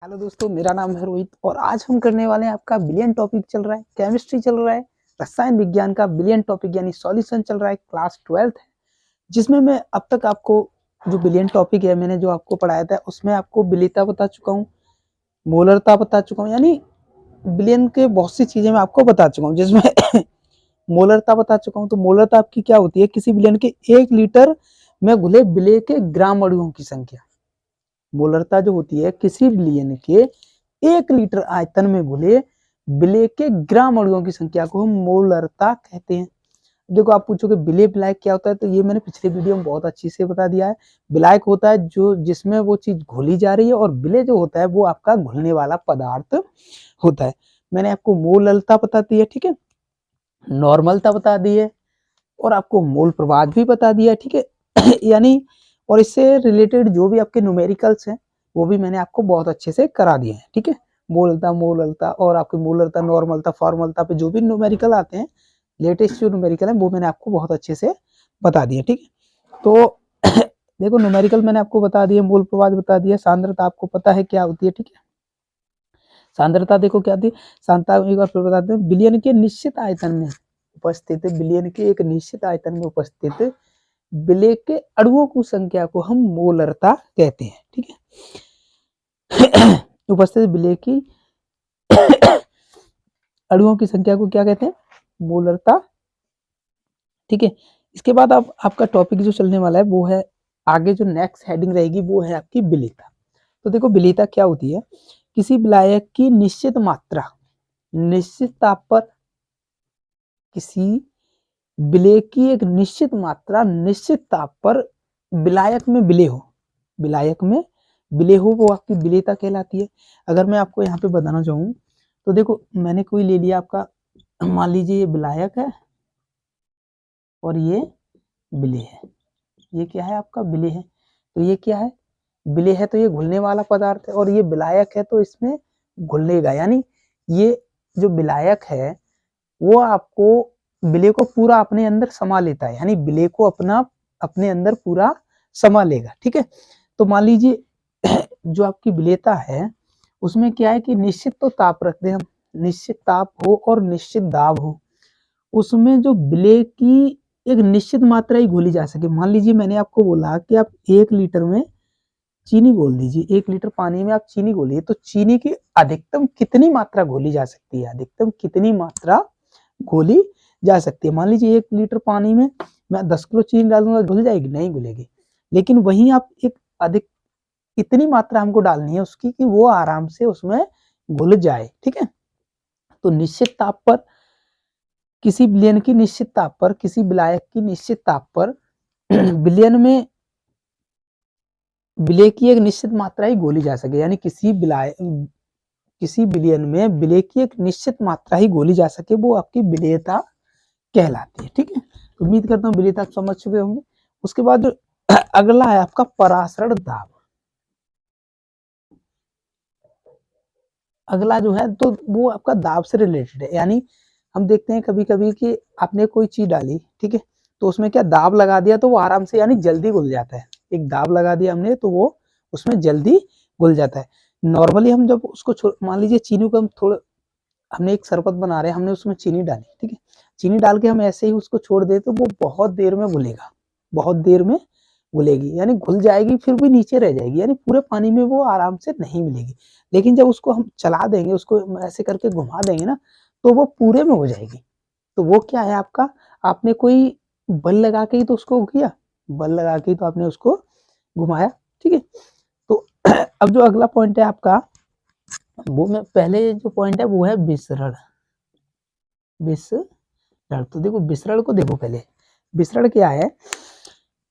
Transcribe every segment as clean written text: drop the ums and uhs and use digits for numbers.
Hello दोस्तों, मेरा नाम है रोहित और आज हम करने वाले हैं आपका बिलियन टॉपिक चल रहा है, केमिस्ट्री चल रहा है, रसायन विज्ञान का बिलियन टॉपिक यानी सॉल्यूशन चल रहा है, क्लास 12th है। जिसमें मैं अब तक आपको जो बिलियन टॉपिक है मैंने जो आपको पढ़ाया था उसमें आपको बिलियता बता चुका हूँ, मोलरता बता चुका हूँ, यानी बिलियन के बहुत सी चीजें मैं आपको बता चुका हूँ। जिसमें मोलरता बता चुका हूँ। तो मोलरता आपकी क्या होती है? किसी बिलियन के 1 लीटर में घुले विलेय के ग्राम अणुओं की संख्या। मोलरता जो होती है किसी विलयन के 1 लीटर आयतन में घुले विलेय के ग्राम अणुओं की संख्या को हम मोलरता कहते हैं। देखो, आप पूछोगे विलेय विलायक क्या होता है, तो ये मैंने पिछले वीडियो में बहुत अच्छी से बता दिया है। विलायक होता है जो जिसमें वो चीज घोली जा रही है, और विलेय जो होता है वो आपका घुलने वाला पदार्थ होता है। मैंने आपको मोलरता बता दी है, ठीक है, नॉर्मलता बता दी है, और आपको मोल प्रवाह भी बता दिया है, ठीक है। यानी और इससे रिलेटेड जो भी आपके न्यूमेरिकल्स हैं वो भी मैंने आपको बहुत अच्छे से करा दिए हैं, ठीक है। मोलता मोलता और आपके मोलरता नॉर्मलता फॉर्मलता पे जो भी न्यूमेरिकल आते हैं, लेटेस्ट जो न्यूमेरिकल है वो मैंने आपको बहुत अच्छे से बता दिए, ठीक है। तो देखो, न्यूमेरिकल मैंने आपको बता दिया, मोल प्रवाह बता दिया, सांद्रता आपको पता है क्या होती है, ठीक है। सांद्रता देखो क्या थी, सांद्रता एक बार फिर बताते हैं, बिलियन के निश्चित आयतन में उपस्थित, बिलियन के एक निश्चित आयतन में उपस्थित विलेय के अणुओं की संख्या को हम मोलरता कहते हैं, ठीक है। उपस्थित विलेय की अणुओं की संख्या को क्या कहते हैं? मोलरता, ठीक है। इसके बाद आपका टॉपिक जो चलने वाला है वो है, आगे जो नेक्स्ट हेडिंग रहेगी वो है आपकी विलेयता। तो देखो, विलेयता क्या होती है? किसी विलायक की निश्चित मात्रा निश्चित ताप पर, किसी विलेय की एक निश्चित मात्रा निश्चित ताप पर विलायक में विलेय हो, विलायक में विलेय हो, वो आपकी विलेयता कहलाती है। अगर मैं आपको यहाँ पे बताना चाहूँ तो देखो, मैंने कोई ले लिया आपका, मान लीजिए ये विलायक है और ये विलेय है। ये क्या है? आपका विलेय है। तो ये क्या है? विलेय है तो ये घुलने वाला पदार्थ है, और ये विलायक है तो इसमें घुलेगा। यानी ये जो विलायक है वो आपको विलेय को पूरा अपने अंदर समा लेता है, यानी विलेय को अपने अंदर पूरा समा लेगा, ठीक है। तो मान लीजिए जो आपकी विलेयता है उसमें क्या है कि निश्चित तो ताप रखते हैं हम, निश्चित ताप हो और निश्चित दाब हो, उसमें जो विलेय की एक निश्चित मात्रा ही घोली जा सके। मान लीजिए मैंने आपको बोला कि आप 1 लीटर में चीनी घोल दीजिए, 1 लीटर पानी में आप चीनी घोलिए, तो चीनी की अधिकतम कितनी मात्रा घोली जा सकती है? अधिकतम कितनी मात्रा घोली जा सकती है? मान लीजिए 1 लीटर पानी में मैं 10 किलो चीनी डालूंगा, घुल जाएगी? नहीं घुलेगी। लेकिन वहीं आप एक अधिक इतनी मात्रा हमको डालनी है उसकी कि वो आराम से उसमें घुल जाए, ठीक है। तो निश्चित ताप पर, किसी विलयन की निश्चित ताप पर, किसी विलायक की निश्चित ताप पर विलयन में विलेय की एक निश्चित मात्रा ही घोली जा सके, यानी किसी विलयन में विलेय की एक निश्चित मात्रा ही घोली जा सके, वो आपकी विलेयता कहलाती है, ठीक है। उम्मीद करता हूँ विलेयता समझ चुके होंगे। उसके बाद अगला है आपका परासरण दाब। अगला जो है तो वो आपका दाब से रिलेटेड है। यानी हम देखते हैं कभी कभी कि आपने कोई चीज डाली, ठीक है, तो उसमें क्या दाब लगा दिया तो वो आराम से यानी जल्दी घुल जाता है। एक दाब लगा दिया हमने तो वो उसमें जल्दी घुल जाता है। नॉर्मली हम जब उसको मान लीजिए चीनी को हम थोड़ा, हमने एक शरबत बना रहे हैं, हमने उसमें चीनी डाली, ठीक है, चीनी डाल के हम ऐसे ही उसको छोड़ दे तो वो बहुत देर में घुलेगा, बहुत देर में घुलेगी, यानी घुल जाएगी, फिर भी नीचे रह जाएगी, यानी पूरे पानी में वो आराम से नहीं मिलेगी। लेकिन जब उसको हम चला देंगे, उसको ऐसे करके घुमा देंगे ना, तो वो पूरे में हो जाएगी। तो वो क्या है आपका, आपने कोई बल लगा के ही तो उसको किया, बल लगा के ही तो आपने उसको घुमाया, ठीक है। तो अब जो अगला पॉइंट है आपका, वो मैं पहले जो पॉइंट है वो है विसरण। विसरण, तो देखो विसरण को देखो पहले, विसरण क्या है?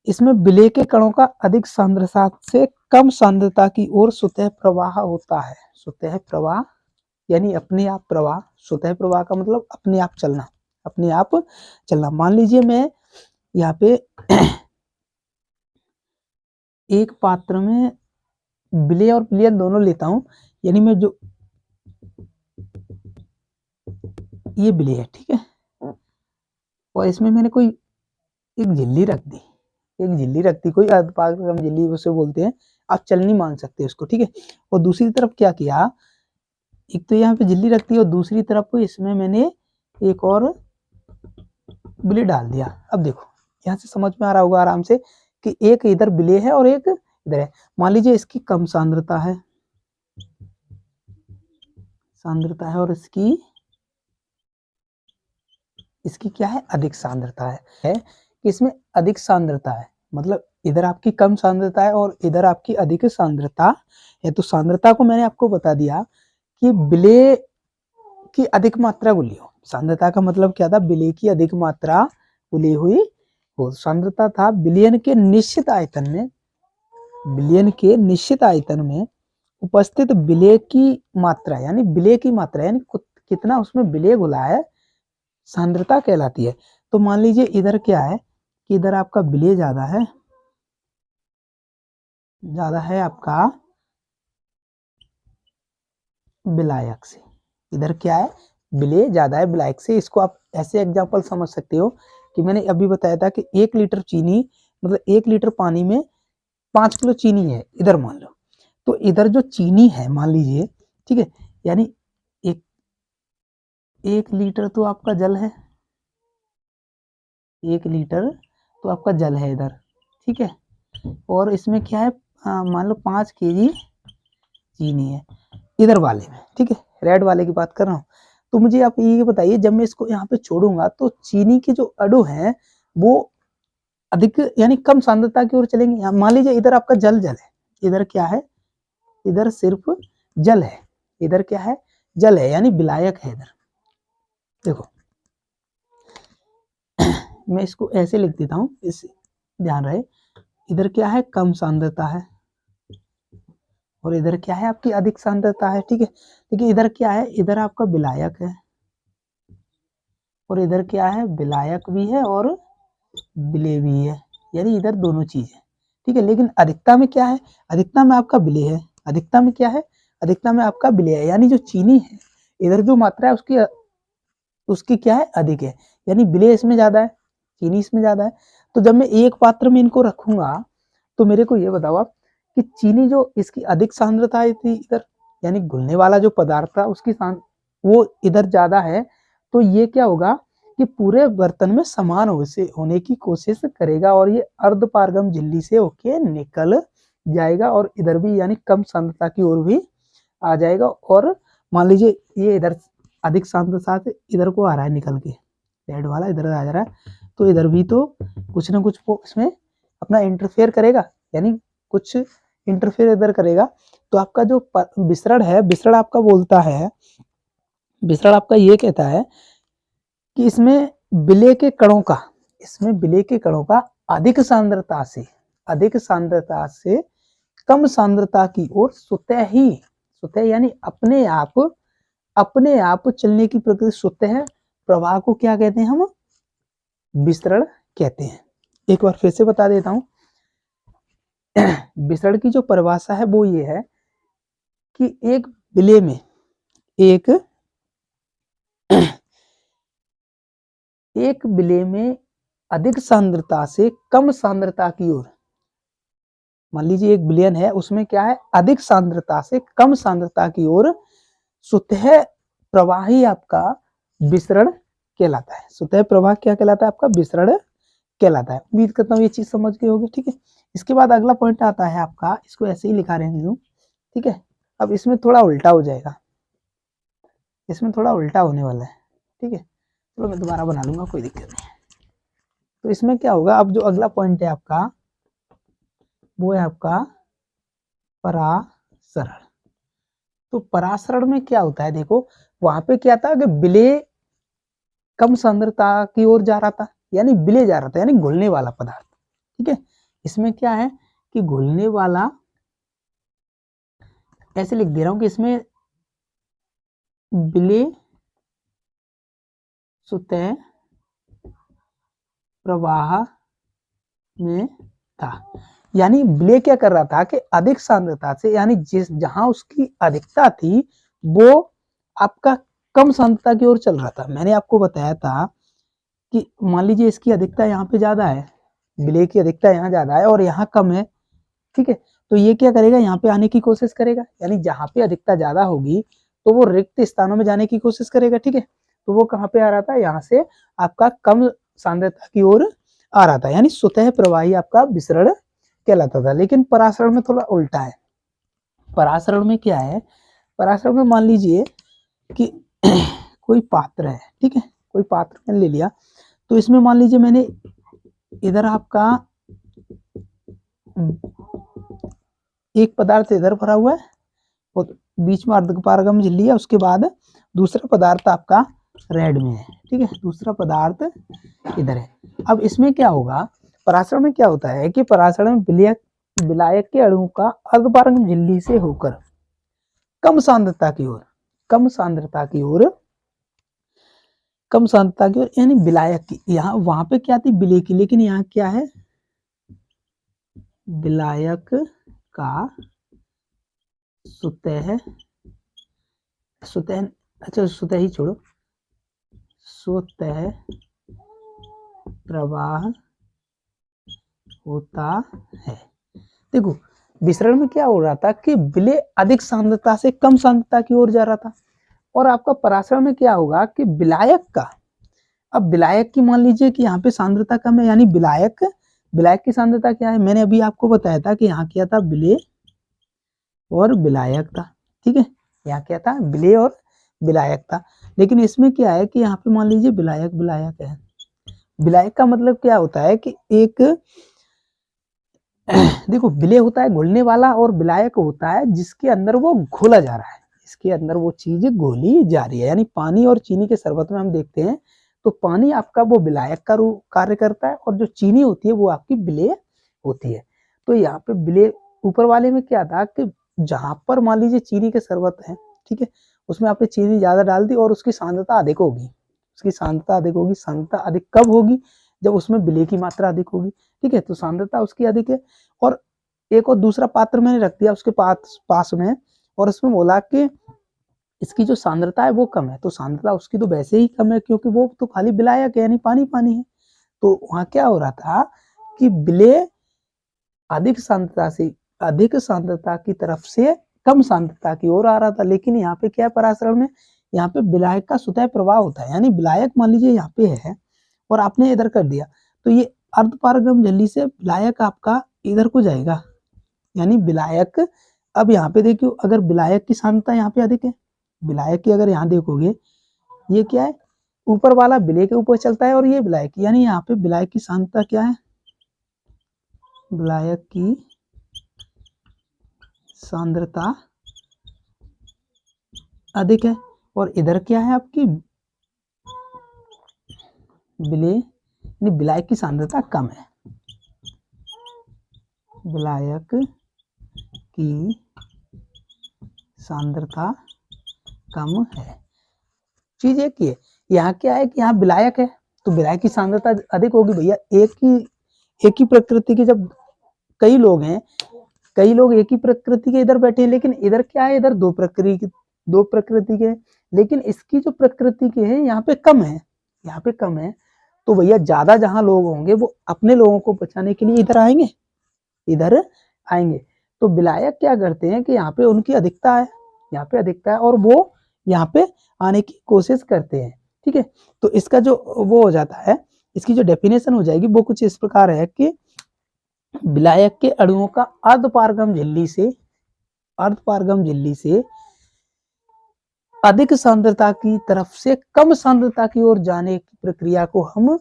इसमें विलेय के कणों का अधिक सांद्रता से कम सांद्रता की ओर स्वतः प्रवाह होता है। स्वतः प्रवाह यानी अपने आप प्रवाह, स्वतः प्रवाह का मतलब अपने आप चलना, अपने आप चलना। मान लीजिए मैं यहाँ पे एक पात्र में विलेय और विलयन दोनों लेता हूं, यानी मैं जो ये विलेय है, ठीक है, और इसमें मैंने कोई एक झिल्ली रख दी, एक झिल्ली रख दी, कोई अर्धपारगम झिल्ली उसे बोलते हैं, आप चलनी मान सकते हैं उसको, ठीक है। और दूसरी तरफ क्या किया, एक तो यहाँ पे झिल्ली रखती है और दूसरी तरफ इसमें मैंने एक और बिले डाल दिया। अब देखो यहाँ से समझ में आ रहा होगा आराम से कि एक इधर बिले है और एक इधर है। मान लीजिए इसकी कम सांद्रता है और इसकी क्या है, अधिक सांद्रता है कि इसमें अधिक सांद्रता है, मतलब इधर आपकी कम सांद्रता है और इधर आपकी अधिक सांद्रता है। तो सांद्रता को मैंने आपको बता दिया कि बिले की अधिक मात्रा गुली हो। सांद्रता का मतलब क्या था, बिले की अधिक मात्रा गुली हुई हो। सांद्रता था बिलियन के निश्चित आयतन में उपस्थित बिले की मात्रा, यानी कितना उसमें बिले घुला है, सांद्रता कहलाती है। तो मान लीजिए इधर क्या है कि इधर आपका बिले ज्यादा है आपका विलायक से। इधर क्या है, बिले ज्यादा है विलायक से। इसको आप ऐसे एग्जांपल समझ सकते हो कि मैंने अभी बताया था कि 1 लीटर चीनी, मतलब 1 लीटर पानी में 5 किलो चीनी है इधर मान लो। तो इधर जो चीनी है मान लीजिए, ठीक है, यानी एक लीटर तो आपका जल है, 1 लीटर तो आपका जल है इधर, ठीक है। और इसमें क्या है, मान लो 5 केजी चीनी है इधर वाले में, ठीक है, रेड वाले की बात कर रहा हूँ। तो मुझे आप ये बताइए, जब मैं इसको यहाँ पे छोड़ूंगा तो चीनी के जो अणु हैं वो अधिक यानी कम सांद्रता की ओर चलेंगे। मान लीजिए इधर आपका जल है, इधर क्या है, इधर सिर्फ जल है, इधर क्या है, जल है, यानी विलायक है इधर। देखो मैं इसको ऐसे लिख देता हूँ, इस ध्यान रहे, इधर क्या है, कम सांद्रता है और इधर क्या है, आपकी अधिक सांद्रता है, ठीक है। देखिए इधर क्या है, इधर आपका विलायक है और इधर क्या है, विलायक भी है और विलेय भी है, यानी इधर दोनों चीज है, ठीक है। लेकिन अधिकता में क्या है, अधिकता में आपका विलेय है, अधिकता में क्या है, अधिकता में आपका विलेय है, यानी जो चीनी है इधर जो मात्रा है उसकी क्या है, अधिक है, यानी विलेय इसमें ज्यादा है, चीनी इसमें ज्यादा है। तो जब मैं एक पात्र में इनको रखूंगा तो मेरे को ये बताओ आप कि चीनी जो इसकी अधिक सांद्रता थी इधर, यानी घुलने वाला जो पदार्थ था उसकी वो इधर ज्यादा है, तो ये क्या होगा कि पूरे बर्तन में समान होने की कोशिश करेगा और ये अर्धपारगम झिल्ली से होके निकल जाएगा और इधर भी यानी कम सांद्रता की ओर भी आ जाएगा। और मान लीजिए ये इधर अधिक सांद्रता से इधर को आ रहा है निकल के, रेड वाला इधर आ जा रहा है, तो इधर भी तो कुछ ना कुछ वो इसमें अपना इंटरफेयर करेगा, यानी कुछ इंटरफेयर इधर करेगा। तो आपका जो विसरण है, विसरण आपका बोलता है, विसरण आपका ये कहता है कि इसमें विलेय के कणों का अधिक सांद्रता से कम सांद्रता की ओर स्वतः यानी अपने आप चलने की प्रकृति स्वतः प्रवाह को क्या कहते हैं, हम विसरण कहते हैं। एक बार फिर से बता देता हूं, विसरण की जो परिभाषा है वो ये है कि एक विलेय में एक विलेय में अधिक सांद्रता से कम सांद्रता की ओर, मान लीजिए एक विलयन है उसमें क्या है, अधिक सांद्रता से कम सांद्रता की ओर स्वतः प्रवाह ही आपका विसरण कहलाता है। स्वतः प्रवाह क्या कहलाता है, आपका विसरण कहलाता है। उम्मीद करता हूँ ये चीज समझ गए होगे, ठीक है। इसके बाद अगला पॉइंट आता है आपका, इसको ऐसे ही लिखा रहने दो, ठीक है। अब इसमें थोड़ा उल्टा हो जाएगा, इसमें थोड़ा उल्टा होने वाला है, ठीक है। चलो मैं दोबारा बना लूंगा, कोई दिक्कत नहीं। तो इसमें क्या होगा, अब जो अगला पॉइंट है आपका वो है आपका परासरण। तो परासरण में क्या होता है, देखो वहां पे क्या था कि विलेय कम सांद्रता की ओर जा रहा था, यानी विलेय जा रहा था, यानी घुलने वाला पदार्थ, ठीक है। इसमें क्या है कि घुलने वाला, ऐसे लिख दे रहा हूं कि इसमें विलेय स्वतः प्रवाह में था, यानी विलेय क्या कर रहा था कि अधिक सांद्रता से, यानी जहां उसकी अधिकता थी वो आपका कम सांद्रता की ओर चल रहा था। मैंने आपको बताया था कि मान लीजिए इसकी अधिकता यहाँ पे ज्यादा है, विलेय की अधिकता यहाँ ज्यादा है और यहाँ कम है, ठीक है। तो ये क्या करेगा, यहाँ पे आने की कोशिश करेगा, यानी जहाँ पे अधिकता ज्यादा होगी तो वो रिक्त स्थानों में जाने की कोशिश करेगा। ठीक है, तो वो कहाँ पे आ रहा था, यहाँ से आपका कम सांद्रता की ओर आ रहा था, यानी स्वतः प्रवाही आपका विसरण कहलाता था। लेकिन परासरण में थोड़ा उल्टा है। परासरण में क्या है, परासरण में मान लीजिए कि कोई पात्र है, ठीक है, कोई पात्र मैंने ले लिया, तो इसमें मान लीजिए मैंने इधर आपका एक पदार्थ इधर भरा हुआ है और बीच में अर्धपारगम झिल्ली है, उसके बाद दूसरा पदार्थ आपका रेड में है। ठीक है, दूसरा पदार्थ इधर है। अब इसमें क्या होगा, परासरण में क्या होता है कि परासरण में विलायक के अणुओं का अर्धपारगम झिल्ली से होकर कम सांद्रता की ओर, कम सांद्रता की ओर, कम सांद्रता की ओर, यानी विलायक की, यहाँ वहां पे क्या थी विलेय की, लेकिन यहाँ क्या है, विलायक का स्वतः, स्वतः, अच्छा स्वतः ही छोड़ो, स्वतः प्रवाह होता है। देखो विसरण में क्या हो रहा था कि विलेय अधिक सांद्रता से कम सांद्रता की ओर जा रहा था, और आपका परासरण में क्या होगा कि विलायक का, अब विलायक की मान लीजिए कि यहाँ पे सांद्रता कम है, यानी विलायक, विलायक की सांद्रता क्या है, मैंने अभी आपको बताया था कि यहाँ क्या था, विलेय और विलायक था। ठीक है, यहाँ क्या था, विलेय और विलायक था। लेकिन इसमें क्या है कि यहाँ पे मान लीजिए विलायक, विलायक है। विलायक का मतलब क्या होता है कि एक देखो विलेय होता है घुलने वाला, और विलायक होता है जिसके अंदर वो घोला जा रहा है, इसके अंदर वो चीज घोली जा रही है। यानी पानी और चीनी के शरबत में हम देखते हैं तो पानी आपका वो विलायक का कार्य करता है, और जो चीनी होती है वो आपकी विलेय होती है। तो यहाँ पे विलेय ऊपर वाले में क्या था कि जहां पर मान लीजिए चीनी के शरबत है, ठीक है, उसमें आपने चीनी ज्यादा डाल दी और उसकी सांद्रता अधिक होगी, उसकी सांद्रता अधिक होगी। सांद्रता अधिक कब होगी, जब उसमें विलेय की मात्रा अधिक होगी। ठीक है, तो सांद्रता उसकी अधिक है। और एक और दूसरा पात्र मैंने रख दिया उसके पास में, और उसमें बोला कि इसकी जो सांद्रता है वो कम है, तो सांद्रता उसकी तो वैसे ही कम है क्योंकि वो तो खाली विलायक है, यानी पानी पानी है। तो वहां क्या हो रहा था कि विलेय अधिक सांद्रता से, अधिक सांद्रता की तरफ से कम सांद्रता की ओर आ रहा था। लेकिन यहाँ पे क्या है, परासरण में यहाँ पे विलायक का स्वतः प्रवाह होता है, यानी विलायक मान लीजिए यहाँ पे है और आपने इधर कर दिया, तो ये अर्धपारगम झिल्ली से विलायक आपका इधर को जाएगा, यानी विलायक। अब यहाँ पे देखियो, अगर विलायक की सांद्रता यहाँ पे अधिक है, विलायक की अगर यहाँ देखोगे, ये क्या है, ऊपर वाला विलेय के ऊपर चलता है और ये विलायक, यानी यहाँ पे विलायक की सांद्रता क्या है, विलायक की सांद्रता अधिक है, और इधर क्या है आपकी विलेय, यानी विलायक की सांद्रता कम है, विलायक की सांद्रता कम है। चीज एक ही है, यहाँ क्या है कि यहाँ विलायक है तो विलायक की सांद्रता अधिक होगी। भैया एक ही प्रकृति के, जब कई लोग हैं, कई लोग एक ही प्रकृति के इधर बैठे हैं, लेकिन इधर क्या है, इधर दो प्रकृति के, लेकिन इसकी जो प्रकृति के हैं यहाँ पे कम है, यहाँ पे कम है। तो भैया ज्यादा जहां लोग होंगे वो अपने लोगों को बचाने के लिए इधर आएंगे, इधर आएंगे। तो विलायक क्या करते हैं कि यहाँ पे उनकी अधिकता है, यहाँ पे अधिकता है, और वो यहाँ पे आने की कोशिश करते हैं। ठीक है, तो इसका जो वो हो जाता है, इसकी जो डेफिनेशन हो जाएगी वो कुछ इस प्रकार है कि विलायक के अणुओं का अर्धपारगम झिल्ली से, अर्धपारगम झिल्ली से अधिक सांद्रता की तरफ से कम सांद्रता की ओर जाने की प्रक्रिया को हम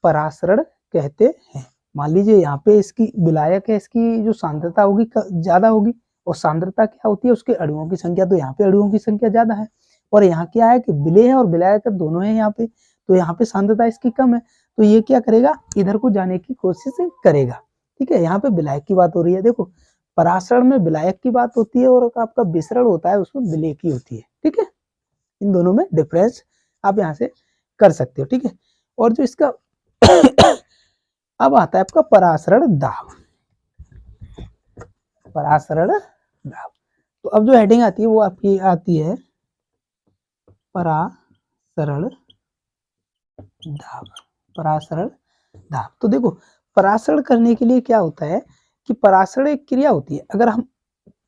परासरण कहते हैं। मान लीजिए यहाँ पे इसकी विलायक है, इसकी जो सांद्रता होगी ज्यादा होगी, और सांद्रता क्या होती है, उसके अणुओं की संख्या, तो यहाँ पे अणुओं की संख्या ज्यादा है, और यहाँ क्या है कि विलेय है और विलायक दोनों है यहाँ पे, तो यहाँ पे सांद्रता इसकी कम है, तो ये क्या करेगा, इधर को जाने की कोशिश करेगा। ठीक है, यहाँ पे विलायक की बात हो रही है। देखो परासरण में विलायक की बात होती है और आपका विसरण होता है उसमें विलेय की होती है। ठीक है, इन दोनों में डिफरेंस आप यहाँ से कर सकते हो। ठीक है, और जो इसका अब आता है आपका परासरण दाब, परासरण दाब। तो अब जो हेडिंग आती है वो आपकी आती है परासरण दाब, परासरण दाब। तो देखो परासरण करने के लिए क्या होता है कि परासरण एक क्रिया होती है। अगर हम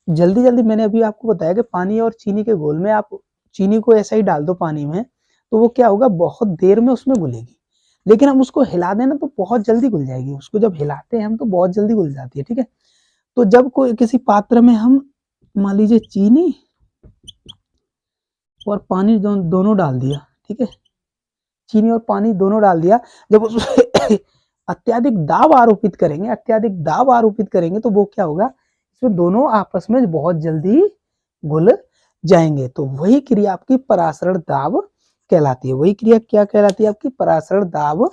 जल्दी जल्दी, मैंने अभी आपको बताया कि पानी और चीनी के घोल में आप चीनी को ऐसा ही डाल दो पानी में, तो वो क्या होगा, बहुत देर में उसमें घुलेगी। लेकिन हम उसको हिला देना तो बहुत जल्दी घुल जाएगी। उसको जब हिलाते हैं हम तो बहुत जल्दी घुल जाती है, ठीक है। तो जब कोई किसी पात्र में हम मान लीजिए चीनी और पानी दोनों डाल दिया, ठीक है, चीनी और पानी दोनों डाल दिया, जब उसमें अत्यधिक दाब आरोपित करेंगे, अत्यधिक दाब आरोपित करेंगे तो वो क्या होगा, इसमें दोनों आपस में बहुत जल्दी घुल जाएंगे। तो वही क्रिया आपकी परासरण दाब कहलाती है। वही क्रिया क्या कहलाती है, आपकी परासरण दाब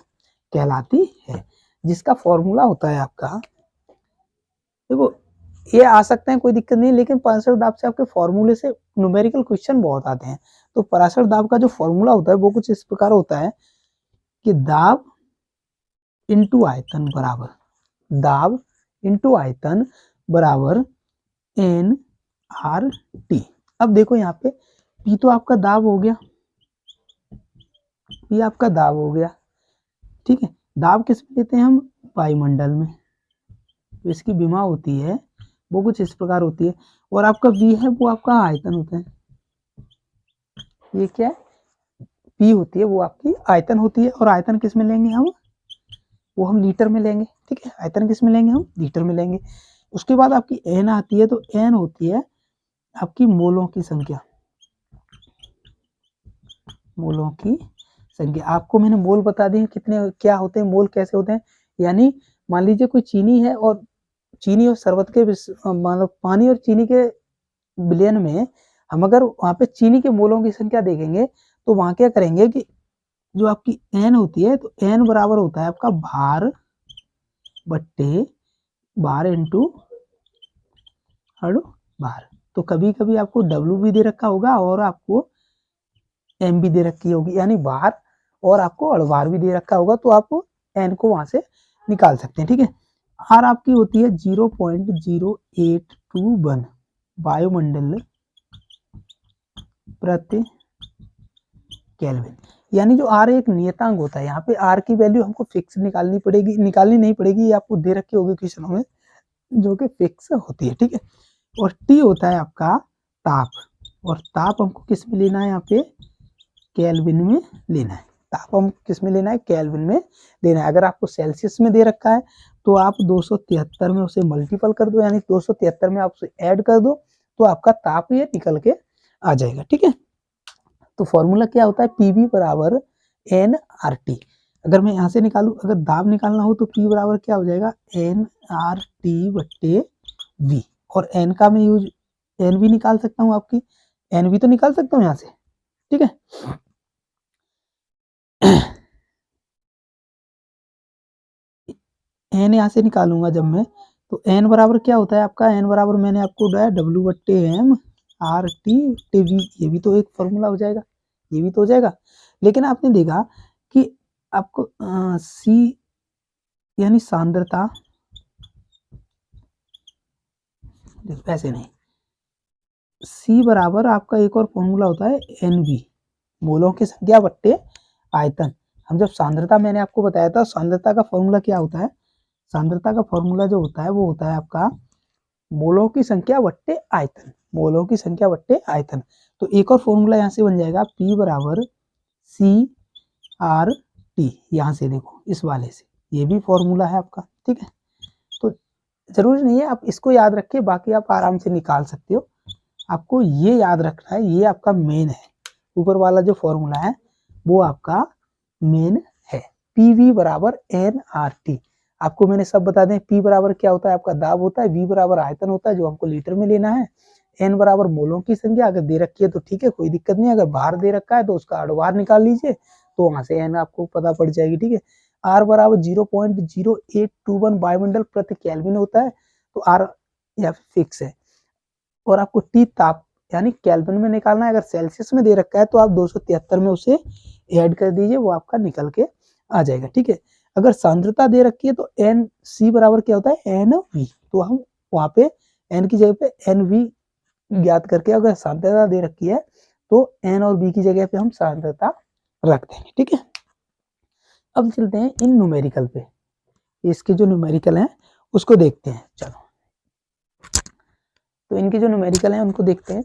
कहलाती है, जिसका फॉर्मूला होता है आपका, देखो ये आ सकते हैं, कोई दिक्कत नहीं, लेकिन परासरण दाब से आपके फॉर्मूले से न्यूमेरिकल क्वेश्चन बहुत आते हैं। तो परासरण दाब का जो फॉर्मूला होता है वो कुछ इस प्रकार होता है कि दाब इंटू आयतन बराबर, दाब इंटू आयतन बराबर एन आर टी। अब देखो यहाँ पे पी तो आपका दाब हो गया, पी आपका दाब हो गया, ठीक है। दाब किस में लेते हैं हम, वायुमंडल में। तो इसकी विमा होती है वो कुछ इस प्रकार होती है, और आपका वी है वो आपका आयतन होता है। ये क्या है, पी होती है वो आपकी आयतन होती है, और आयतन किस में लेंगे हम, वो हम लीटर में लेंगे, ठीक है। आयतन किस में लेंगे, हम लीटर में लेंगे। उसके बाद आपकी एन आती है, तो एन होती है आपकी मोलों की संख्या, मोलों की संख्या। आपको मैंने मोल बता दिए कितने क्या होते हैं, मोल कैसे होते हैं। यानी मान लीजिए कोई चीनी है, और चीनी और शरबत के मतलब पानी और चीनी के विलयन में हम अगर वहां पे चीनी के मोलों की संख्या देखेंगे, तो वहां क्या करेंगे कि जो आपकी एन होती है, तो एन बराबर होता है आपका भार बट्टे भार इंटू भार। तो कभी कभी आपको डब्ल्यू भी दे रखा होगा और आपको एम भी दे रखी होगी, यानी भार, और आपको अड़भार भी दे रखा होगा, तो आप एन को वहां से निकाल सकते हैं, ठीक है। आर आपकी होती है 0.0821 वायुमंडल प्रति केल्विन। यानी जो आर एक नियतांक होता है, यहाँ पे आर की वैल्यू हमको फिक्स निकालनी पड़ेगी, निकालनी नहीं पड़ेगी, ये आपको दे रखी होगी क्वेश्चनों में, जो कि फिक्स होती है, ठीक है। और टी होता है आपका ताप, और ताप हमको किस में लेना है, यहाँ पे केल्विन में लेना है। ताप हम किस में लेना है, केल्विन में लेना है। अगर आपको सेल्सियस में दे रखा है तो आप 273 में उसे मल्टीपल कर दो, यानी 273 में आप उसे ऐड कर दो, तो आपका ताप ये निकल के आ जाएगा, ठीक है। तो फॉर्मूला क्या होता है, पीवी बराबर एन आर टी। अगर मैं यहाँ से निकालू, अगर दाब निकालना हो तो पी बराबर क्या हो जाएगा, एन आर टी बट्टे वी। और एन का मैं यूज एन भी निकाल सकता हूँ, आपकी एन भी तो निकाल सकता हूँ यहाँ से, ठीक है। एन यहाँ से निकालूंगा जब मैं, तो एन बराबर क्या होता है आपका, एन बराबर मैंने आपको बताया डब्ल्यू बट्टे M R T T V. ये भी तो एक फॉर्मूला हो जाएगा, ये भी तो हो जाएगा। लेकिन आपने देखा कि आपको सी यानी सांद्रता, ऐसे नहीं, सी बराबर आपका एक और फॉर्मूला होता है एन बी, मोलों की संख्या बट्टे आयतन। हम जब सांद्रता, मैंने आपको बताया था सांद्रता का फॉर्मूला क्या होता है, सांद्रता का फॉर्मूला जो होता है वो होता है आपका मोलों की संख्या बट्टे आयतन, मोलों की संख्या बट्टे आयतन। तो एक और फॉर्मूला यहाँ से बन जाएगा, P बराबर सी आर टी। यहाँ से देखो इस वाले से, ये भी फॉर्मूला है आपका, ठीक है। तो जरूरी नहीं है आप इसको याद रखिए, बाकी आप आराम से निकाल सकते हो। आपको ये याद रखना है, ये आपका मेन है, ऊपर वाला जो फॉर्मूला है वो आपका मेन है। पीवी बराबर एन आर टी। आपको मैंने सब बता दें, पी बराबर क्या होता है, आपका दाब होता है, वी बराबर आयतन होता है जो हमको लीटर में लेना है, एन बराबर मोलों की संख्या, अगर दे रखी है तो ठीक है, कोई दिक्कत नहीं। अगर बाहर दे रखा है तो उसका अड़वार निकाल लीजिए, तो वहां से एन आपको पता पड़ जाएगी, ठीक है। आर बराबर 0.0821 वायुमंडल प्रति केल्विन होता है, तो आर या फिक्स है। और आपको टी ताप यानी केल्विन में निकालना है, अगर सेल्सियस में दे रखा है तो आप 273 में उसे ऐड कर दीजिए, वो आपका निकल के आ जाएगा, ठीक है। अगर सांद्रता दे रखी है तो एन सी बराबर क्या होता है, एन वी। तो हम वहां पे एन की जगह पे एन वी ज्ञात करके, अगर सांद्रता दे रखी है तो एन और बी की जगह पे हम सांद्रता रख देंगे, ठीक है। अब चलते हैं इन न्यूमेरिकल पे, इसके जो न्यूमेरिकल हैं उसको देखते हैं। चलो, तो इनके जो न्यूमेरिकल हैं उनको देखते हैं,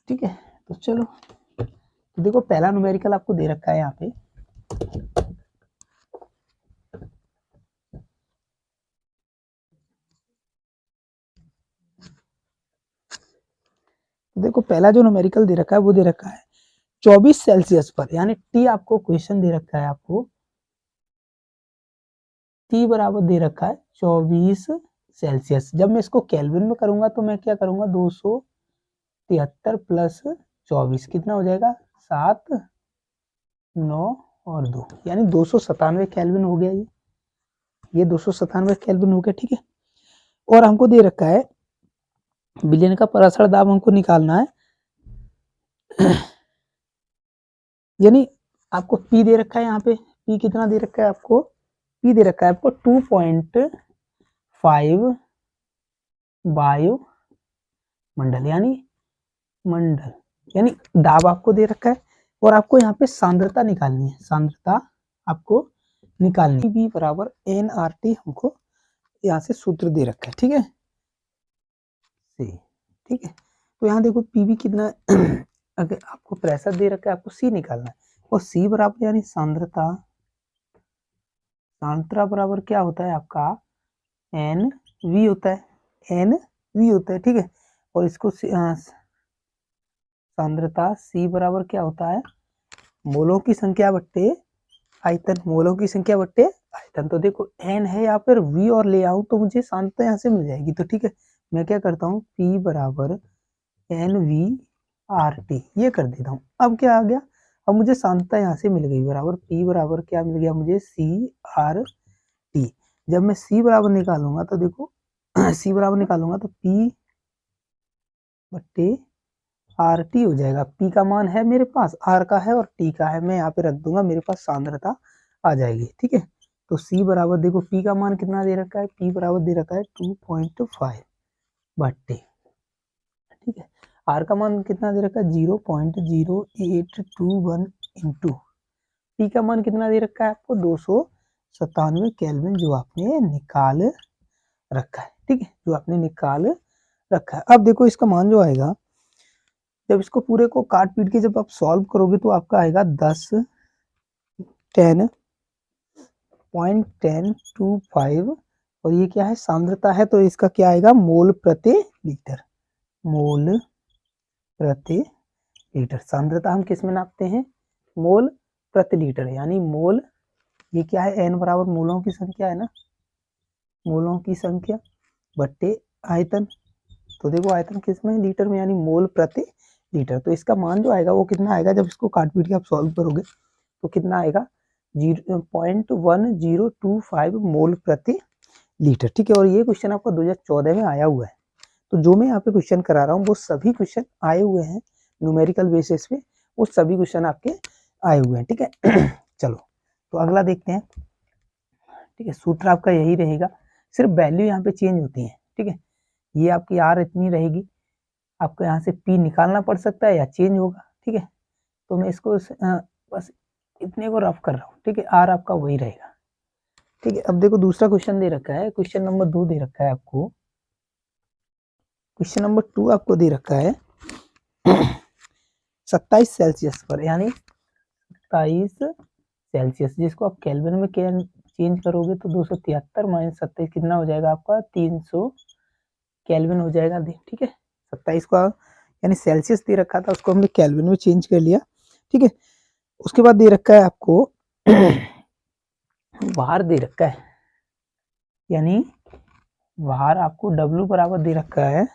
ठीक है। तो चलो, तो देखो पहला न्यूमेरिकल आपको दे रखा है यहाँ पे, देखो पहला जो न्यूमेरिकल दे रखा है वो दे रखा है 24 सेल्सियस पर, यानी टी आपको क्वेश्चन दे रखा है, आपको टी बराबर दे रखा है 24 सेल्सियस। जब मैं इसको केल्विन में करूंगा तो मैं क्या करूंगा, 273 प्लस 24 कितना हो जाएगा, 7, 9 और 2, यानी 297 केल्विन हो गया। ये 297 केल्विन हो गया, ठीक है। और हमको दे रखा है विलयन का परासर दाब हमको निकालना है, यानी आपको पी दे रखा है यहाँ पे, पी कितना दे रखा है आपको, पी दे रखा है आपको 2.5 वायु मंडल, यानी दाब आपको दे रखा है। और आपको यहाँ पे सांद्रता निकालनी है, सांद्रता आपको निकालनी है, बी बराबर nRT हमको यहाँ से सूत्र दे रखा है, ठीक है, ठीक है। तो यहाँ देखो पीवी कितना अगर आपको प्रेशर दे रखा है, आपको सी निकालना है, और सी बराबर यानी सांद्रता बराबर क्या होता है आपका, एन वी होता है, ठीक है। और इसको सांद्रता सी बराबर क्या होता है, मोलों की संख्या बट्टे आयतन, मोलों की संख्या बट्टे आयतन। तो देखो एन है यहाँ पर, वी और ले आऊं तो मुझे सांद्रता यहाँ से मिल जाएगी, तो ठीक है, मैं क्या करता हूँ, पी बराबर एन वी आर टी ये कर देता हूँ। अब क्या आ गया, अब मुझे सांद्रता यहाँ से मिल गई, बराबर पी बराबर क्या मिल गया मुझे, सी आर टी। जब मैं सी बराबर निकालूंगा तो देखो सी बराबर निकालूंगा तो पी बट्टे आर टी हो जाएगा। पी का मान है मेरे पास, आर का है और टी का है, मैं यहाँ पे रख दूंगा, मेरे पास सांद्रता आ जाएगी, ठीक है। तो सी बराबर देखो पी का मान कितना दे रखा है, पी बराबर दे रखा है 2.5 बट्टे, ठीक है। आर का मान कितना दे रखा है, 0.0821 इंटू टी का मान कितना दे रखा है आपको, 297 केल्विन, जो आपने निकाल रखा है, ठीक है, जो आपने निकाल रखा है। अब देखो इसका मान जो आएगा, जब इसको पूरे को काट पीट के जब आप सॉल्व करोगे तो आपका आएगा 10.1025, और ये क्या है, सांद्रता है, तो इसका क्या आएगा, मोल प्रति लीटर, मोल प्रति लीटर। सांद्रता हम किस में नापते हैं, मोल प्रति लीटर, यानी मोल, ये क्या है, एन बराबर मोलों की संख्या है ना, मोलों की संख्या बट्टे आयतन। तो देखो आयतन किस में, लीटर में, यानी मोल प्रति लीटर। तो इसका मान जो आएगा वो कितना आएगा, जब इसको काट पीट के आप सॉल्व करोगे तो कितना आएगा, 0.1025 मोल प्रति लीटर, ठीक है। और ये क्वेश्चन आपका 2014 में आया हुआ है। तो जो मैं यहाँ पे क्वेश्चन करा रहा हूँ वो सभी क्वेश्चन आए हुए हैं न्यूमेरिकल बेसिस पे, वो सभी क्वेश्चन आपके आए हुए हैं, ठीक है। चलो, तो अगला देखते हैं, ठीक है। सूत्र आपका यही रहेगा, सिर्फ वैल्यू यहाँ पे चेंज होती है, ठीक है। ये आपकी आर इतनी रहेगी, आपको यहाँ से पी निकालना पड़ सकता है या चेंज होगा, ठीक है। तो मैं इसको बस इतने को रफ कर रहा हूँ, ठीक है, आर आपका वही रहेगा, ठीक है। अब देखो दूसरा क्वेश्चन दे रखा है, क्वेश्चन नंबर 2 दे रखा है आपको, क्वेश्चन नंबर 2 आपको दे रखा है 27 सेल्सियस पर, यानी 27 सेल्सियस, जिसको आप केल्विन में चेंज करोगे तो 273 माइनस 27 कितना हो जाएगा आपका, 300 केल्विन हो जाएगा, ठीक है। 27 का यानी सेल्सियस दे रखा था, उसको हमने केल्विन में चेंज कर लिया, ठीक है। उसके बाद दे रखा है आपको भार दे रखा है, यानी भार आपको W बराबर दे रखा है,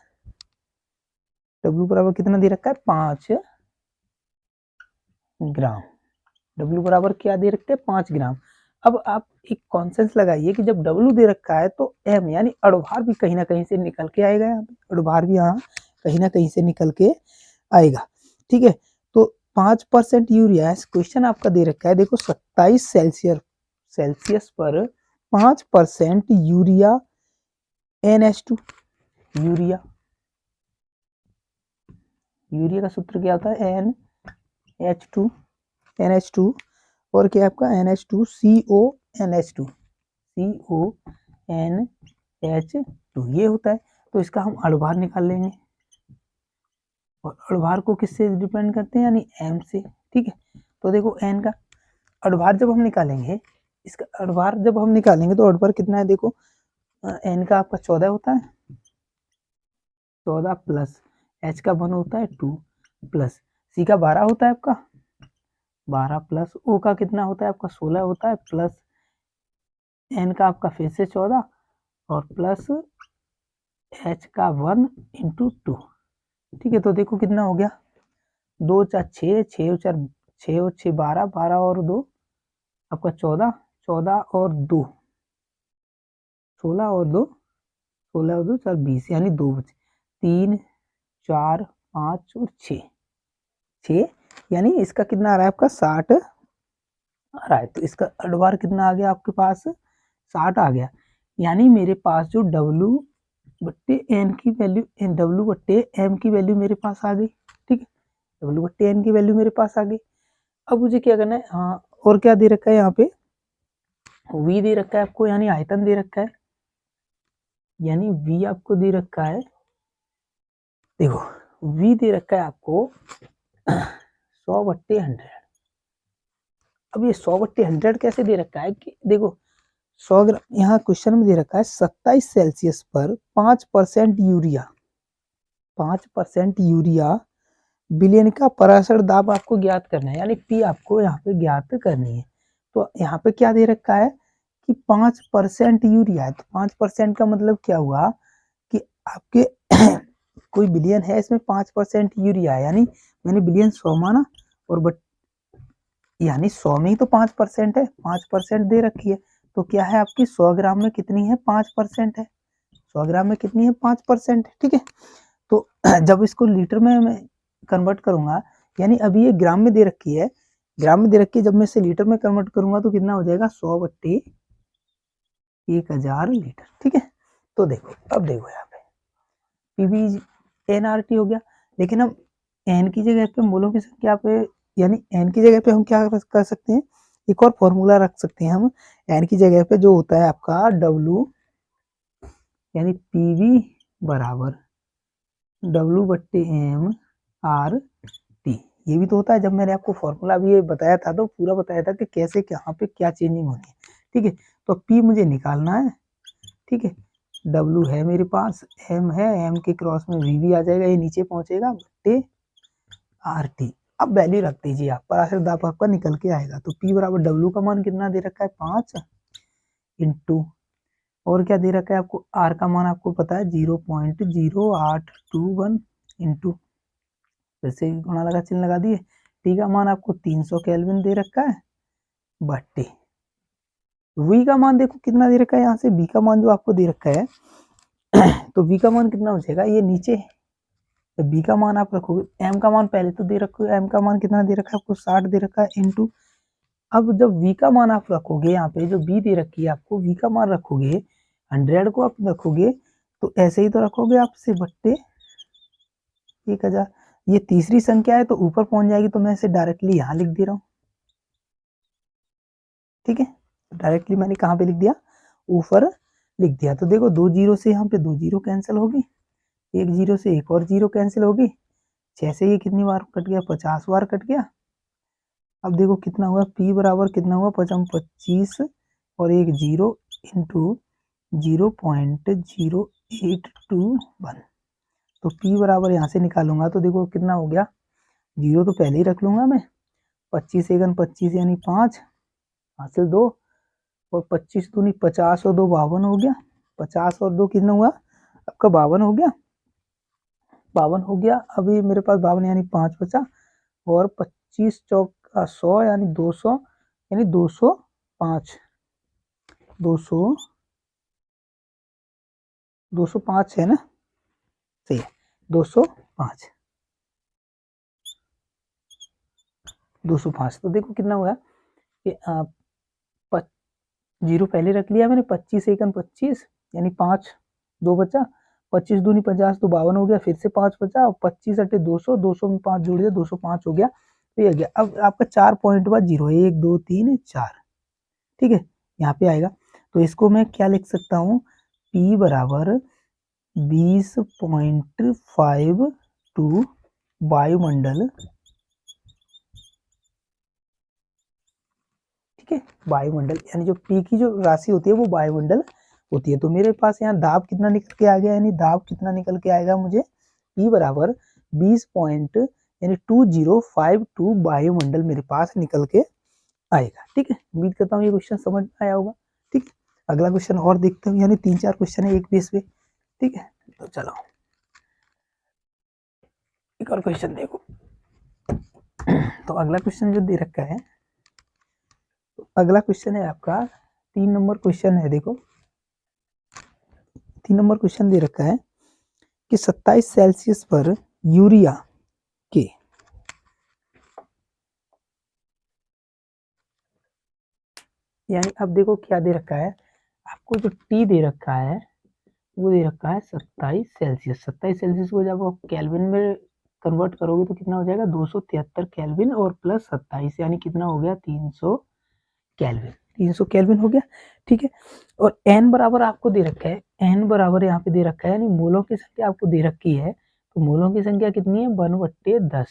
W बराबर कितना दे रखा है, 5 ग्राम। W बराबर क्या दे रखते हैं, 5 ग्राम। अब आप एक कॉन्सेंस लगाइए कि जब W दे रखा है तो M यानी अणुभार भी कहीं ना कहीं से निकल के आएगा, यहाँ पे अणुभार भी यहाँ कहीं ना कहीं से निकल के आएगा, ठीक है। तो 5% यूरिया, क्वेश्चन आपका दे रखा है, देखो 27 सेल्सियस पर 5% यूरिया NH2, यूरिया का सूत्र क्या होता है, NH2, और क्या आपका NH2 CO NH2 NH2 ये होता है। तो इसका हम अणुभार निकाल लेंगे और अणुभार को किससे डिपेंड करते हैं, यानी M से। ठीक है, तो देखो N का अणुभार जब हम निकालेंगे, इसका अणुभार जब हम निकालेंगे तो अणुभार कितना है, देखो N का आपका 14 होता है, 14 प्लस H का 1 होता है 2 प्लस C का 12 होता है आपका 12 प्लस O का कितना होता है आपका 16 होता है प्लस N का आपका फिर से 14 और प्लस H का 1 इंटू 2। ठीक है, तो देखो कितना हो गया, 2 4 6, 6 4 6 और 6 12, 12 और 2 आपका 14, 14 और 2 16 और 2 16 और 2 4 20, यानी 2 बचे, 3 4 5 और 6, यानी इसका कितना आ रहा है आपका 60 आ रहा है। तो इसका अणुभार कितना आ गया आपके पास, 60 आ गया। यानी मेरे पास जो W बट्टे N की वैल्यू, W बट्टे M की वैल्यू मेरे पास आ गई। ठीक है, W बट्टे N की वैल्यू मेरे पास आ गई। अब मुझे क्या करना है, हाँ और क्या दे रखा है यहाँ पे, V दे रखा है आपको, यानी आयतन दे रखा है, यानी V आपको दे रखा है, देखो V दे रखा है आपको 100/100। अब ये 100/100 कैसे दे रखा है कि देखो 100 ग्राम, यहाँ क्वेश्चन में दे रखा है 27 सेल्सियस पर 5% यूरिया, 5% यूरिया विलयन का पराशर दाब आपको ज्ञात करना है, यानी P आपको यहाँ पे ज्ञात करनी है। तो यहाँ पे क्या दे रखा है कि 5% यूरिया है, तो 5% का मतलब क्या हुआ कि आपके कोई विलयन है, इसमें 5% यूरिया है, यानी मैंने विलयन 100 माना और बट यानी 100 में ही तो 5% है, 5% दे रखी है, तो क्या है आपकी 100 ग्राम में कितनी है, 5% है, 100 ग्राम में कितनी है 5%। ठीक है, तो जब इसको लीटर में मैं कन्वर्ट करूंगा, यानी अभी ये ग्राम में दे रखी है, ग्राम में दे रखी है, जब मैं इसे लीटर में कन्वर्ट करूंगा तो कितना हो जाएगा 100/1000 लीटर। ठीक है, तो देखो अब देखो यहाँ पे पीवी NRT हो गया, लेकिन हम N की जगह पे मोलों की संख्या पे, यानी N की जगह पे हम क्या कर सकते हैं, एक और फॉर्मूला रख सकते हैं हम, N की जगह पे जो होता है आपका W, यानी PV बराबर W/M/RT, ये भी तो होता है। जब मैंने आपको फॉर्मूला भी ये बताया था तो पूरा बताया था कि कैसे यहाँ पे क्या चेंजिंग होनी है। ठीक है, तो P मुझे निकालना है। ठीक है, W है मेरे पास, M है, M के क्रॉस में V भी आ जाएगा, ये नीचे पहुंचेगा बट्टे RT। अब वैल्यू रख दीजिए आप, पराशर दाब आपका निकल के आएगा। तो P बराबर W का मान कितना दे रखा है 5 इंटू, और क्या दे रखा है आपको, R का मान आपको पता है 0.0821 इंटू, फिर से गुणा लगा चिन्ह लगा दिए, T का मान आपको 300 केल्विन दे रखा है बट्टे V का मान देखो कितना दे रखा है, यहाँ से V का मान जो आपको दे रखा है तो V का मान कितना हो जाएगा, ये नीचे, तो B का मान आप रखोगे, M का मान पहले तो दे रखोगे, M का मान कितना दे रखा है आपको 60 दे रखा है इंटू, अब जब V का मान आप रखोगे, यहाँ पे जो B दे रखी है आपको, V का मान रखोगे 100 को आप रखोगे, तो ऐसे ही तो रखोगे आपसे बट्टे 1000। ये तीसरी संख्या है तो ऊपर पहुंच जाएगी, तो मैं इसे डायरेक्टली यहाँ लिख दे रहा हूँ। ठीक है, डायरेक्टली मैंने कहाँ पे लिख दिया, ऊपर लिख दिया। तो देखो 2 जीरो से यहाँ पे 2 जीरो कैंसिल होगी, 1 जीरो से एक और जीरो कैंसिल होगी, 6 से ये कितनी बार कट गया, 50 बार कट गया। अब देखो कितना हुआ, P बराबर कितना हुआ 25 और एक जीरो इंटू 0.0821। तो P बराबर यहाँ से निकालूंगा तो देखो कितना हो गया, जीरो तो पहले ही रख लूंगा मैं, 25 एकन 25 यानी 5 हासिल 2, और 25 दूनी 50 और 2 52 हो गया, 50 और 2 कितना हुआ आपका 52 हो गया, 52 हो गया। अभी मेरे पास 52 यानी 5 बचा, और 25 चौका 100 यानी 200, यानी 205, 205 है ना, सही है 205, 205। तो देखो कितना हुआ कि जीरो पहले रख लिया मैंने, 25 एकन 25 यानी 5, 2 बचा, 25 दूनी 50 तो 52 हो गया, फिर से 5 बचा, और 25 अटे 200, 200 में 5 जोड़ दिया 205 हो गया, तो ये गया। अब आपका 4 पॉइंट बाद जीरो है, 1 2 3 4, ठीक है यहाँ पे आएगा। तो इसको मैं क्या लिख सकता हूँ, P बराबर 20.52 वायुमंडल, ठीक है, वायुमंडल, यानी जो P की जो राशि होती है वो वायुमंडल होती है। तो मेरे पास यहाँ दाब कितना निकल के आ गया, यानी दाब कितना निकल के आएगा मुझे, P बराबर 20.2052 वायुमंडल मेरे पास निकल के आएगा। ठीक है, उम्मीद करता हूँ ये क्वेश्चन समझ में आया होगा। ठीक है, अगला क्वेश्चन और देखते हैं, यानी 3-4 क्वेश्चन है एक बेस पे। ठीक है, तो चलो एक और क्वेश्चन देखो। तो अगला क्वेश्चन जो दे रखा है, तो अगला क्वेश्चन है आपका 3 नंबर क्वेश्चन है। देखो 3 नंबर क्वेश्चन दे रखा है कि 27 सेल्सियस पर यूरिया के यानी अब देखो क्या दे रखा है आपको, जो टी दे रखा है वो दे रखा है 27 सेल्सियस। 27 सेल्सियस को जब आप केल्विन में कन्वर्ट करोगे तो कितना हो जाएगा, 273 केल्विन और प्लस 27, यानी कितना हो गया, 300 केल्विन। 300 केल्विन हो गया। ठीक है, और एन बराबर आपको दे रखा है, एन बराबर यहाँ पे दे रखा है, यानी मोलों की संख्या आपको दे रखी है। तो मोलों की संख्या कितनी है, 1/10,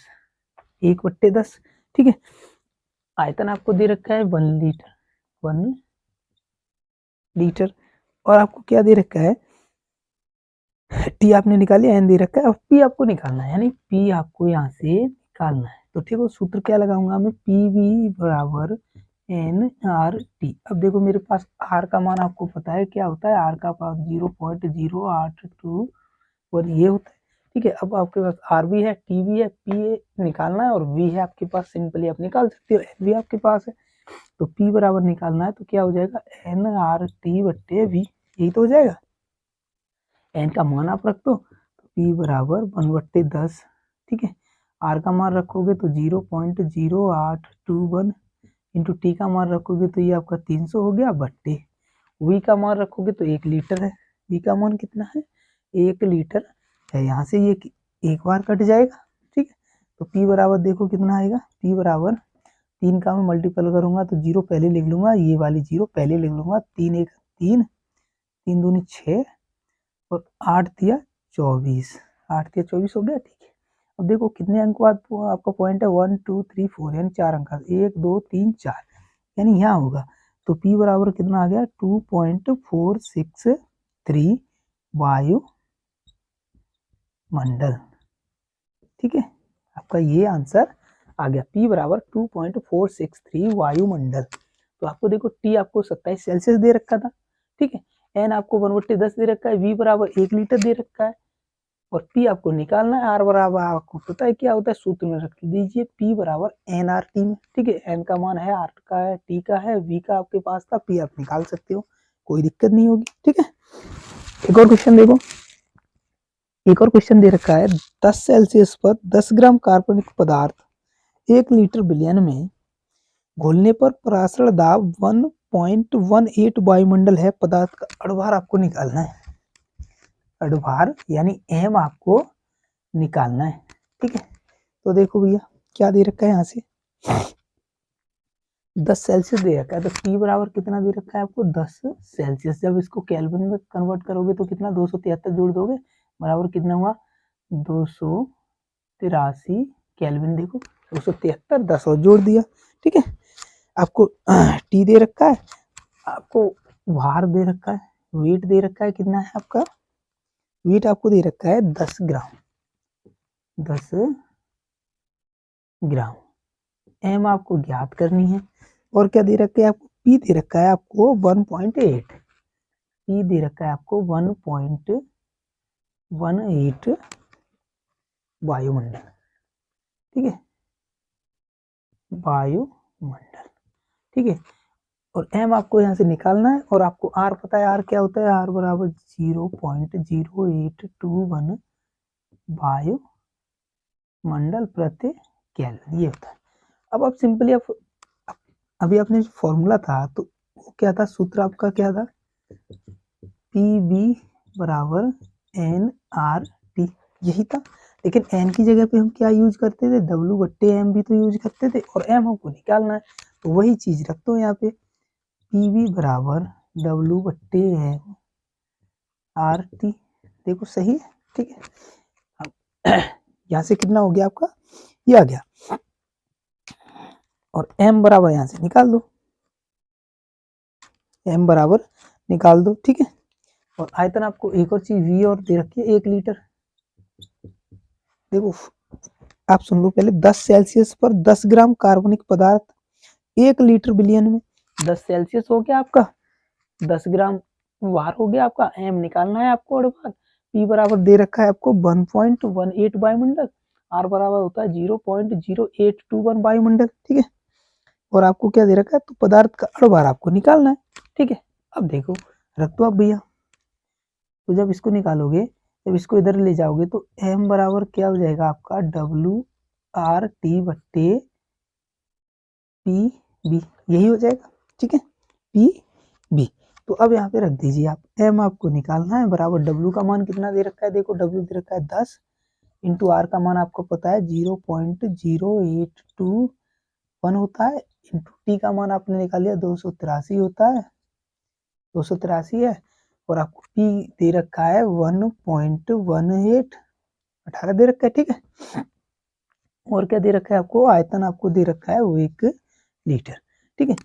1/10। ठीक है, आयतन आपको दे रखा है 1 लीटर, 1 लीटर। और आपको क्या दे रखा है, टी आपने निकाली, एन दे रखा है, और पी आपको निकालना है, यानी पी आपको यहाँ से निकालना है। तो ठीक है, सूत्र क्या लगाऊंगा मैं, पी वी बराबर एन आर टी। अब देखो मेरे पास आर का मान आपको पता है क्या होता है, आर का पास 0.0821 ये होता है। ठीक है, अब आपके पास आर भी है, टी भी है, पी निकालना है, और वी है आपके पास, सिंपली आप निकाल सकते हो, एन भी आपके पास है। तो पी बराबर निकालना है तो क्या हो जाएगा, एन आर टी बट्टे वी, यही तो हो जाएगा। एन का मान आप रख दो, तो पी बराबर 1/10। ठीक है, आर का मान रखोगे तो 0.0821 इंटू टी का मान रखोगे तो ये आपका 300 हो गया, बट्टे वी का मान रखोगे तो 1 लीटर है। वी का मान कितना है, 1 लीटर है। यहाँ से ये एक बार कट जाएगा। ठीक है, तो पी बराबर देखो कितना आएगा, पी बराबर 3 का मैं मल्टीपल करूंगा तो 0 पहले लिख लूंगा, ये वाली 0 पहले लिख लूंगा, 3 1 3, 3 दूनी 6 और 8 दिया 24, 8 दिया 24 हो गया। ठीक है, अब देखो कितने अंक बाद आपका पॉइंट है, 1 2 3 4, यानी 4 अंक, 1 2 3 4, यानी यहाँ होगा। तो P बराबर कितना आ गया, 2.463 वायु मंडल। ठीक है, आपका ये आंसर आ गया, P बराबर 2.463 वायुमंडल। तो आपको देखो टी आपको 27 सेल्सियस दे रखा था। ठीक है, एन आपको 1/10 दे रखा है, वी बराबर 1 लीटर दे रखा है, और पी आपको निकालना है। आर बराबर आपको पता है क्या होता है, सूत्र में रख दीजिए, पी बराबर एन आर टी में। ठीक है, एन का मान है, आर का है, टी का है, वी का आपके पास था, पी आप निकाल सकते हो, कोई दिक्कत नहीं होगी। ठीक है, एक और क्वेश्चन देखो, एक और क्वेश्चन दे रखा है, 10 सेल्सियस पर 10 ग्राम कार्बनिक पदार्थ 1 लीटर विलयन में घोलने पर परासरण दाब 1.18 वायुमंडल है। पदार्थ का अणुभार आपको निकालना है, अणुभार यानी एम आपको निकालना है। ठीक है, तो देखो भैया क्या दे रखा है, यहाँ से 10 सेल्सियस दे रखा है, तो टी बराबर कितना दे रखा है आपको, 10 सेल्सियस। जब इसको केल्विन में कन्वर्ट करोगे तो कितना, 273 जोड़ दोगे, बराबर कितना हुआ, 283 केल्विन। देखो 273, 10 और जोड़ दिया। ठीक है, आपको टी दे रखा है, आपको भार दे रखा है, वेट दे रखा है, कितना है आपका वेट आपको दे रखा है 10 ग्राम, 10 ग्राम। एम आपको ज्ञात करनी है, और क्या दे रखा है आपको, पी दे रखा है आपको 1.8, पी दे रखा है आपको 1.18 वायुमंडल। ठीक है, वायुमंडल। ठीक है, और एम आपको यहाँ से निकालना है, और आपको आर पता है, आर क्या होता है, आर बराबर 0.0821 वायुमंडल प्रति केल्विन, ये होता है। अब आप सिंपली अभी आपने जो फॉर्मूला था तो वो क्या था, सूत्र आपका क्या था, पी बी बराबर एन आर टी, यही था। लेकिन एन की जगह पे हम क्या यूज करते थे, W/M भी तो यूज करते थे, और एम हमको निकालना है, तो वही चीज रखते हो यहाँ पे, पी बी बराबर W बट्टे एम आर टी, देखो सही है, ठीक है। अब यहाँ से कितना हो गया आपका, ये आ गया, और m बराबर यहाँ से निकाल दो, m बराबर निकाल दो, ठीक है। और आयतन आपको एक और चीज v और दे रखी है 1 लीटर। देखो आप सुन लो पहले, 10 सेल्सियस पर 10 ग्राम कार्बनिक पदार्थ 1 लीटर बिलियन में, 10 सेल्सियस हो गया आपका, 10 ग्राम वार हो गया आपका, एम निकालना है आपको, और बार पी बराबर दे रखा है आपको 1.18 वायुमंडल, आर बराबर होता है 0.0821 वायुमंडल, ठीक है। और आपको क्या दे रखा है, तो पदार्थ का अणुभार आपको निकालना है, ठीक है। अब देखो रख दो आप भैया, तो जब इसको निकालोगे, जब इसको इधर ले जाओगे, तो एम बराबर क्या हो जाएगा आपका, डब्ल्यू आर टी बट्टे पी बी, यही हो जाएगा, ठीक है, पी बी। तो अब यहाँ पे रख दीजिए आप, एम आपको निकालना है बराबर डब्ल्यू का मान कितना दे रखा है, देखो डब्ल्यू दे रखा है 10, इंटू आर का मान आपको पता है 0.0821 होता है, इंटू टी का मान आपने निकाल लिया 283 होता है, 283 है, और आपको पी दे रखा है 1.18 दे रखा है, ठीक है। और क्या दे रखा है आपको, आयतन आपको दे रखा है वो 1 लीटर, ठीक है।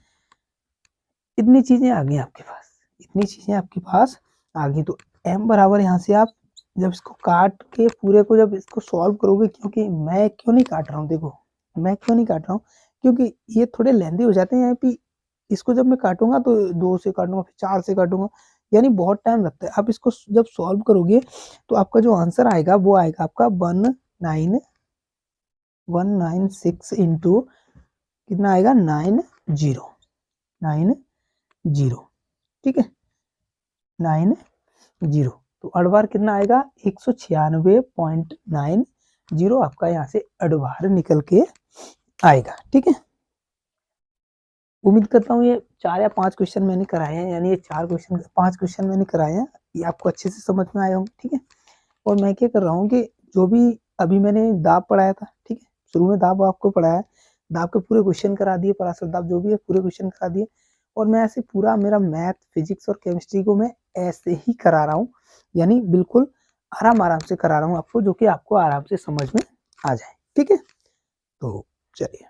इतनी चीजें आ गई आपके पास, इतनी चीजें आपके पास आ गई। तो m बराबर यहाँ से आप जब इसको काट के पूरे को जब इसको सॉल्व करोगे, क्योंकि मैं क्यों नहीं काट रहा हूँ, देखो मैं क्यों नहीं काट रहा हूँ, क्योंकि ये थोड़े लेंदी हो जाते हैं यहाँ पे, इसको जब मैं काटूंगा तो 2 से काटूंगा, फिर 4 से काटूंगा, यानी बहुत टाइम लगता है। आप इसको जब सॉल्व करोगे तो आपका जो आंसर आएगा वो आएगा आपका 19196 इंटू कितना आएगा, 90, ठीक है, 90। तो अड़बार कितना आएगा, 196.90 आपका यहाँ से अड़बार निकल के आएगा, ठीक है। उम्मीद करता हूँ ये 4 या 5 क्वेश्चन मैंने कराए हैं, यानी ये 5 क्वेश्चन मैंने कराए हैं, ये आपको अच्छे से समझ में आए होंगे, ठीक है। और मैं क्या कर रहा हूँ कि जो भी अभी मैंने दाब पढ़ाया था, ठीक है, शुरू में दाब आपको पढ़ाया, दाब के पूरे क्वेश्चन करा दिए, पराशर दाब जो भी है पूरे क्वेश्चन करा दिए, और मैं ऐसे पूरा मेरा मैथ, फिजिक्स और केमिस्ट्री को मैं ऐसे ही करा रहा हूँ, यानी बिल्कुल आराम आराम से करा रहा हूँ आपको, जो कि आपको आराम से समझ में आ जाए, ठीक है। तो चलिए।